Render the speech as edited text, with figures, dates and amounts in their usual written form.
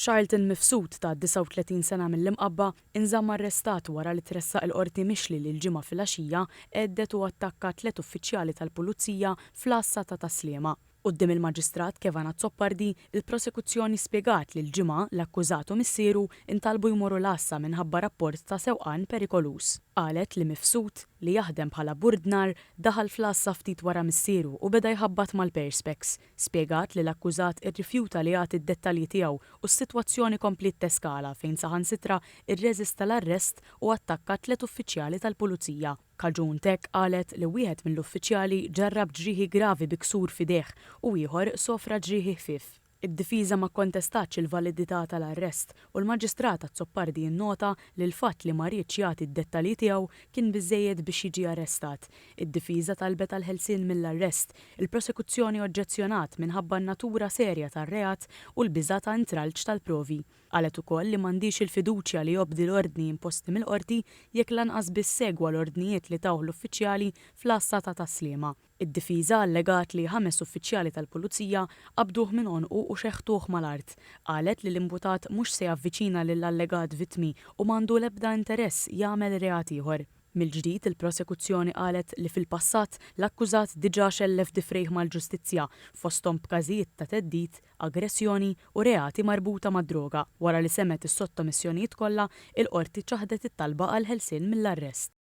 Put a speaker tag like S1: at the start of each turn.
S1: Charlton Mifsud ta' 39 sena mill-imqabba inżamm arrestat wara li tressaq il-qorti mixli li l-ġimgħa filgħaxija għeddet u attakka 3 uffiċjali tal-pulizija fl-Assa ta' Sliema. Quddiem il-Maġistrat Kevin Azzopardi, il-prosekuzzjoni spjegat li l-ġimgħa l-akkużat u missieru intalbu jmorru l-Assa minħabba rapport ta' sewqan perikolus. Qalet li Mifsud li jaħdem bħala burdnar daħal fl-Assa ftit wara missieru u beda jħabbat mal-perspex. Spjegat li l-akkużat irrifjuta li jagħti d-dettalji tiegħu u s-sitwazzjoni komplet teskala fejn saħansitra irreżista l-arrest u attakka 3 uffiċjali tal-pulizija. Kaġun tek qalet li wieħed mill-uffiċjali ġarrab ġrieħi gravi bi ksur f'idejh u ieħor sofra ġrieħi ħfief. Id-difiża ma kkontestatx il-validità tal-arrest u l-Maġistrat Azzopardi nnota li l-fatt li ma rridx jagħti d-dettalji tiegħu kien biżżejjed biex jiġi arrestat. Id-difiża talbet għal ħelsien mill-arrest, il-prosekuzzjoni oġġezzjonat minħabba n-natura serja tar-reat u l-biża' ta' intralġ tal-provi. Qalet ukoll li m'għandix il-fiduċja li jobdi l-ordni imposti mill-qorti jekk lanqas biss segwa l-ordnijiet li taw l-uffiċjali fl-Assa ta' Sliema. Id-difiża allegat li 5 uffiċjali tal-pulizija qabduh minn għonqu u xeħtuh mal-art. Qalet li l-imputat mhux se javviċina lill-allegat vittmi u m'għandu l-ebda interess jagħmel reat ieħor. Mill-ġdid il-prosekuzzjoni qalet li fil-passat l-akkużat diġà xellef difrejh mal-ġustizzja fosthom b'każijiet ta' theddid, aggressjoni u reati marbuta mad-droga. Wara li semet is-sottomissjonijiet kollha, il-qorti ċaħdet it-talba għal ħelsien mill-arrest.